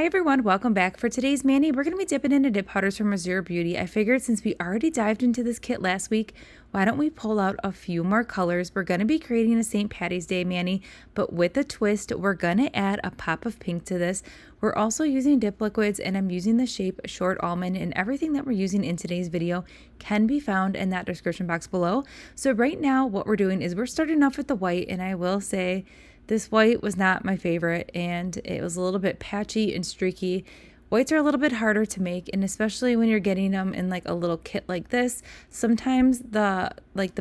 Hi everyone, welcome back. For today's mani, we're going to be dipping into dip powders from Azure Beauty. I figured since we already dived into this kit last week, why don't we pull out a few more colors? We're going to be creating a St. Patty's Day mani, but with a twist, we're going to add a pop of pink to this. We're also using dip liquids, and I'm using the shape Short Almond, and everything that we're using in today's video can be found in that description box below. So right now, what we're doing is we're starting off with the white, and I will say this white was not my favorite, and it was a little bit patchy and streaky. Whites are a little bit harder to make, and especially when you're getting them in like a little kit like this, sometimes the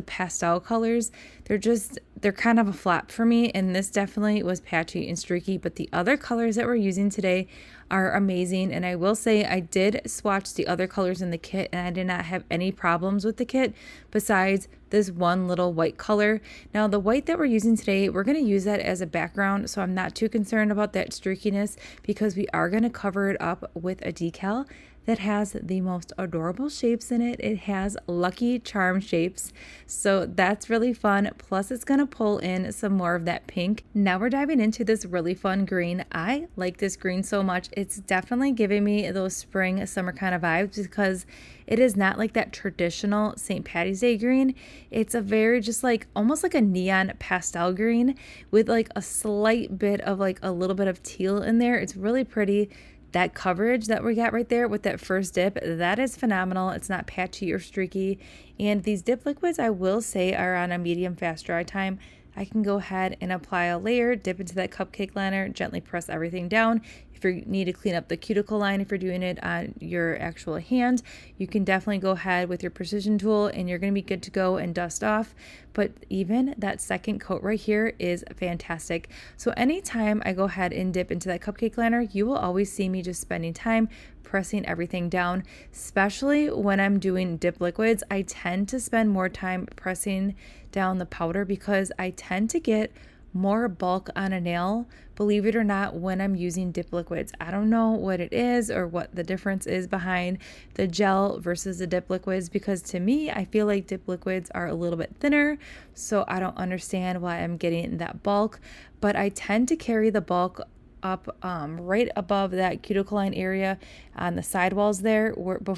pastel colors, they're kind of a flop for me, and this definitely was patchy and streaky. But the other colors that we're using today are amazing, and I will say I did swatch the other colors in the kit, and I did not have any problems with the kit besides this one little white color. Now the white that we're using today, we're going to use that as a background, so I'm not too concerned about that streakiness because we are going to cover it up with a decal that has the most adorable shapes in it. It has Lucky Charm shapes, so that's really fun. Plus it's going to pull in some more of that pink. Now we're diving into this really fun green. I like this green so much. It's definitely giving me those spring, summer kind of vibes because it is not like that traditional St. Patty's Day green. It's a very just like almost like a neon pastel green with like a slight bit of like a little bit of teal in there. It's really pretty. That coverage that we got right there with that first dip, that is phenomenal. It's not patchy or streaky. And these dip liquids, I will say, are on a medium fast dry time. I can go ahead and apply a layer, dip into that cupcake liner, gently press everything down. If you need to clean up the cuticle line, if you're doing it on your actual hand, you can definitely go ahead with your precision tool and you're going to be good to go and dust off. But even that second coat right here is fantastic. So anytime I go ahead and dip into that cupcake liner, you will always see me just spending time pressing everything down. Especially when I'm doing dip liquids, I tend to spend more time pressing down the powder because I tend to get more bulk on a nail, believe it or not, when I'm using dip liquids. I don't know what it is or what the difference is behind the gel versus the dip liquids, because to me, I feel like dip liquids are a little bit thinner, so I don't understand why I'm getting that bulk, but I tend to carry the bulk up right above that cuticle line area on the sidewalls there,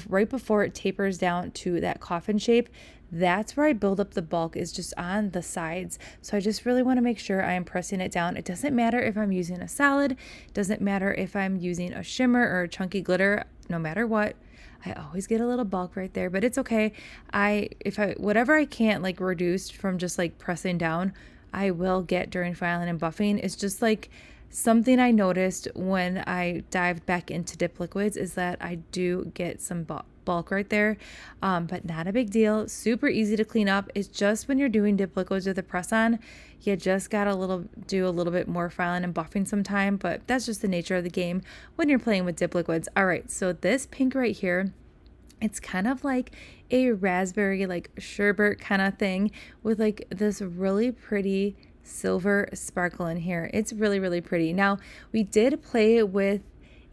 right before it tapers down to that coffin shape. That's where I build up the bulk, is just on the sides. So I just really want to make sure I am pressing it down. It doesn't matter if I'm using a solid, it doesn't matter if I'm using a shimmer or a chunky glitter, no matter what. I always get a little bulk right there, but it's okay. Whatever I can't like reduce from just like pressing down, I will get during filing and buffing. It's just like something I noticed when I dived back into dip liquids is that I do get some bulk right there, but not a big deal. Super easy to clean up. It's just when you're doing dip liquids with a press on, you just gotta do a little bit more filing and buffing sometime, but that's just the nature of the game when you're playing with dip liquids. All right, so this pink right here, it's kind of like a raspberry like sherbet kind of thing with like this really pretty silver sparkle in here. It's really, really pretty. Now, we did play with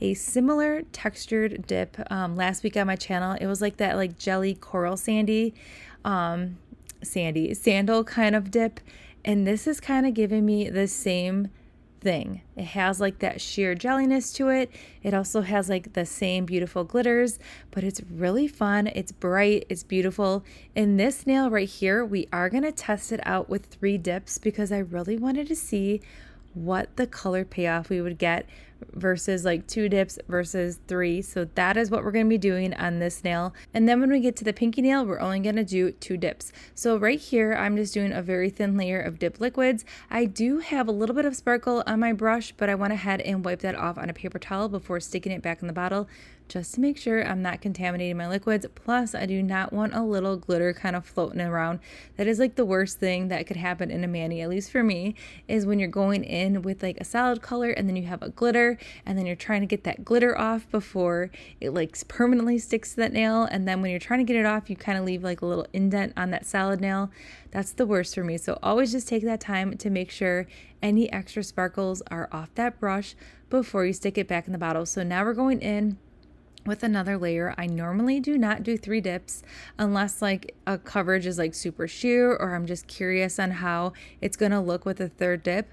a similar textured dip last week on my channel. It was like that like jelly coral sandal kind of dip, and this is kind of giving me the same thing. It has like that sheer jelliness to it. It also has like the same beautiful glitters, but it's really fun. It's bright, it's beautiful. In this nail right here, we are going to test it out with 3 dips because I really wanted to see what the color payoff we would get versus like 2 dips versus 3. So that is what we're going to be doing on this nail. And then when we get to the pinky nail, we're only going to do 2 dips. So right here, I'm just doing a very thin layer of dip liquids. I do have a little bit of sparkle on my brush, but I went ahead and wiped that off on a paper towel before sticking it back in the bottle, just to make sure I'm not contaminating my liquids. Plus, I do not want a little glitter kind of floating around. That is like the worst thing that could happen in a mani, at least for me, is when you're going in with like a solid color and then you have a glitter and then you're trying to get that glitter off before it like permanently sticks to that nail. And then when you're trying to get it off, you kind of leave like a little indent on that solid nail. That's the worst for me. So always just take that time to make sure any extra sparkles are off that brush before you stick it back in the bottle. So now we're going in with another layer. I normally do not do 3 dips unless like a coverage is like super sheer or I'm just curious on how it's going to look with a 3rd dip.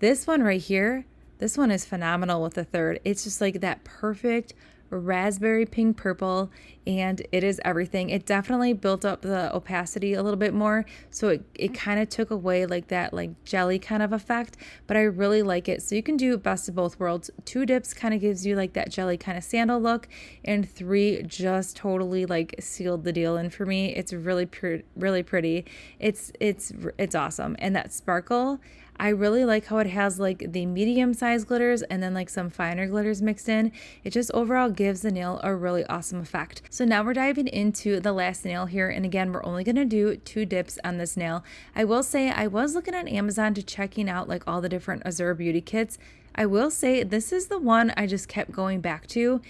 This one right here, This one is phenomenal with the third. It's just like that perfect raspberry pink purple, and it is everything. It definitely built up the opacity a little bit more, so it kind of took away like that like jelly kind of effect, but I really like it. So you can do best of both worlds. 2 dips kind of gives you like that jelly kind of sandal look, and 3 just totally like sealed the deal in for me. It's really really pretty. It's awesome. And that sparkle, I really like how it has like the medium size glitters and then like some finer glitters mixed in. It just overall gives the nail a really awesome effect. So now we're diving into the last nail here. And again, we're only going to do 2 dips on this nail. I will say I was looking on Amazon to checking out like all the different Azure Beauty kits. I will say this is the one I just kept going back to.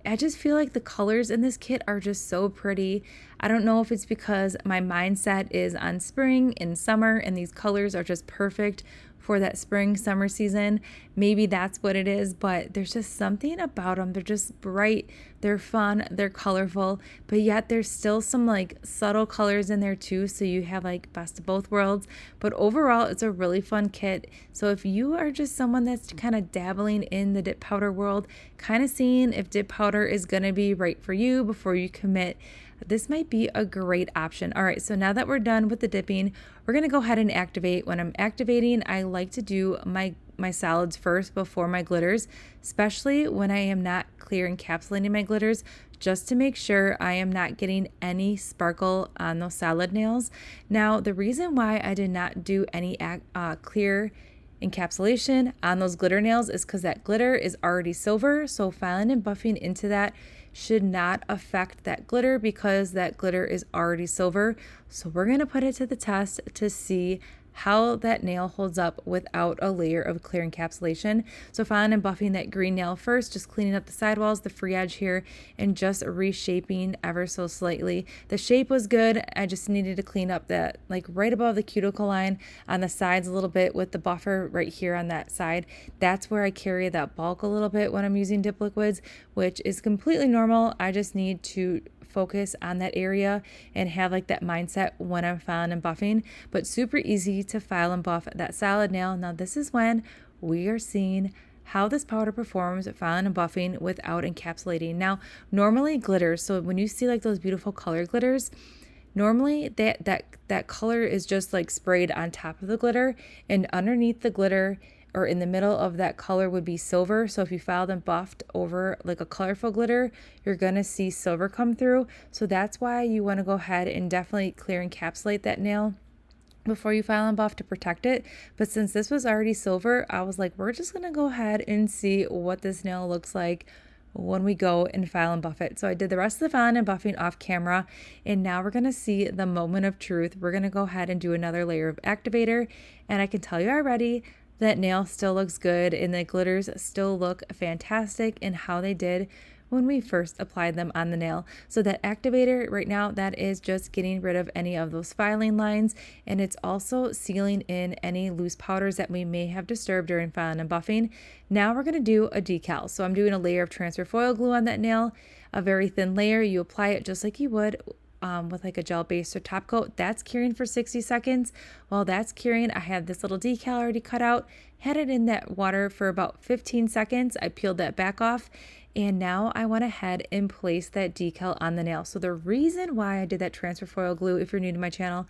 I just feel like the colors in this kit are just so pretty. I don't know if it's because my mindset is on spring and summer and these colors are just perfect for that spring summer season. Maybe that's what it is, but there's just something about them. They're just bright, they're fun, they're colorful, but yet there's still some like subtle colors in there too, so you have like best of both worlds. But overall, it's a really fun kit. So if you are just someone that's kind of dabbling in the dip powder world, kind of seeing if dip powder is going to be right for you before you commit, this might be a great option. All right, so now that we're done with the dipping, we're going to go ahead and activate. When I'm activating, I like to do my solids first before my glitters, especially when I am not clear encapsulating my glitters, just to make sure I am not getting any sparkle on those solid nails. Now, the reason why I did not do any clear encapsulation on those glitter nails is because that glitter is already silver, so filing and buffing into that should not affect that glitter because that glitter is already silver. So we're going to put it to the test to see how that nail holds up without a layer of clear encapsulation. So filing and buffing that green nail first, just cleaning up the sidewalls, the free edge here, and just reshaping ever so slightly. The shape was good. I just needed to clean up that like right above the cuticle line on the sides a little bit with the buffer right here on that side. That's where I carry that bulk a little bit when I'm using dip liquids, which is completely normal. I just need to focus on that area and have like that mindset when I'm filing and buffing, but super easy to file and buff that solid nail. Now this is when we are seeing how this powder performs filing and buffing without encapsulating. Now normally glitters, so when you see like those beautiful color glitters, normally that color is just like sprayed on top of the glitter, and underneath the glitter or in the middle of that color would be silver. So if you filed and buffed over like a colorful glitter, you're going to see silver come through. So that's why you want to go ahead and definitely clear encapsulate that nail before you file and buff to protect it. But since this was already silver, I was like, we're just going to go ahead and see what this nail looks like when we go and file and buff it. So I did the rest of the filing and buffing off camera, and now we're going to see the moment of truth. We're going to go ahead and do another layer of activator, and I can tell you already that nail still looks good and the glitters still look fantastic in how they did when we first applied them on the nail. So that activator right now, that is just getting rid of any of those filing lines, and it's also sealing in any loose powders that we may have disturbed during filing and buffing. Now we're going to do a decal. So I'm doing a layer of transfer foil glue on that nail, a very thin layer. You apply it just like you would with like a gel base or top coat. That's curing for 60 seconds. While that's curing, I have this little decal already cut out, had it in that water for about 15 seconds. I peeled that back off, and now I went ahead and placed that decal on the nail. So the reason why I did that transfer foil glue, if you're new to my channel,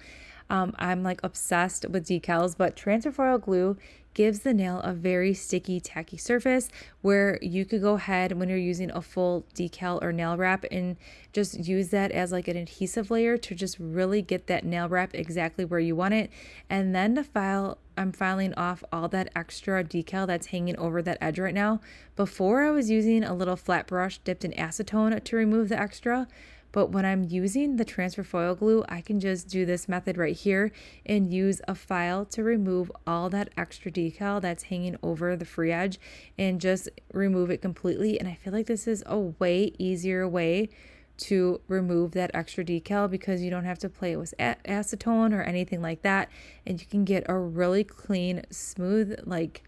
I'm like obsessed with decals, but transfer foil glue gives the nail a very sticky, tacky surface where you could go ahead when you're using a full decal or nail wrap and just use that as like an adhesive layer to just really get that nail wrap exactly where you want it. And then to file, I'm filing off all that extra decal that's hanging over that edge right now. Before I was using a little flat brush dipped in acetone to remove the extra. But when I'm using the transfer foil glue, I can just do this method right here and use a file to remove all that extra decal that's hanging over the free edge and just remove it completely. And I feel like this is a way easier way to remove that extra decal because you don't have to play it with acetone or anything like that. And you can get a really clean, smooth, like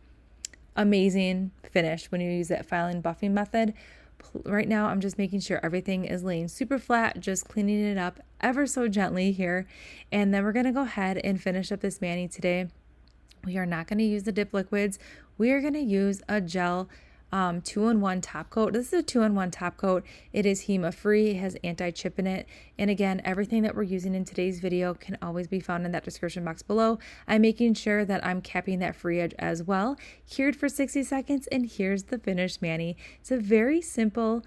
amazing finish when you use that filing buffing method. Right now, I'm just making sure everything is laying super flat, just cleaning it up ever so gently here. And then we're going to go ahead and finish up this mani today We are not going to use the dip liquids. We are going to use a gel 2-in-1 top coat. This is a 2-in-1 top coat. It is HEMA free. It has anti-chip in it. And again, everything that we're using in today's video can always be found in that description box below. I'm making sure that I'm capping that free edge as well. Cured for 60 seconds, and here's the finished mani. It's a very simple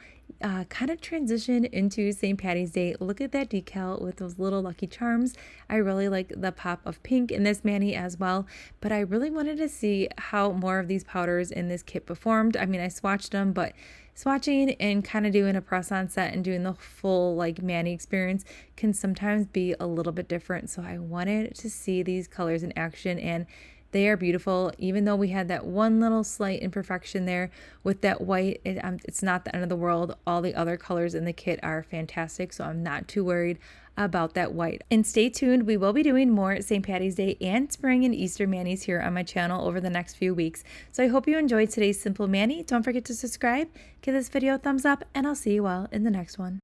kind of transition into St. Patty's Day. Look at that decal with those little lucky charms. I really like the pop of pink in this mani as well, but I really wanted to see how more of these powders in this kit performed. I mean, I swatched them, but swatching and kind of doing a press on set and doing the full like mani experience can sometimes be a little bit different. So I wanted to see these colors in action, and they are beautiful. Even though we had that one little slight imperfection there with that white, it's not the end of the world. All the other colors in the kit are fantastic, so I'm not too worried about that white. And stay tuned, we will be doing more St. Patty's Day and spring and Easter manis here on my channel over the next few weeks. So I hope you enjoyed today's simple mani. Don't forget to subscribe, give this video a thumbs up, and I'll see you all in the next one.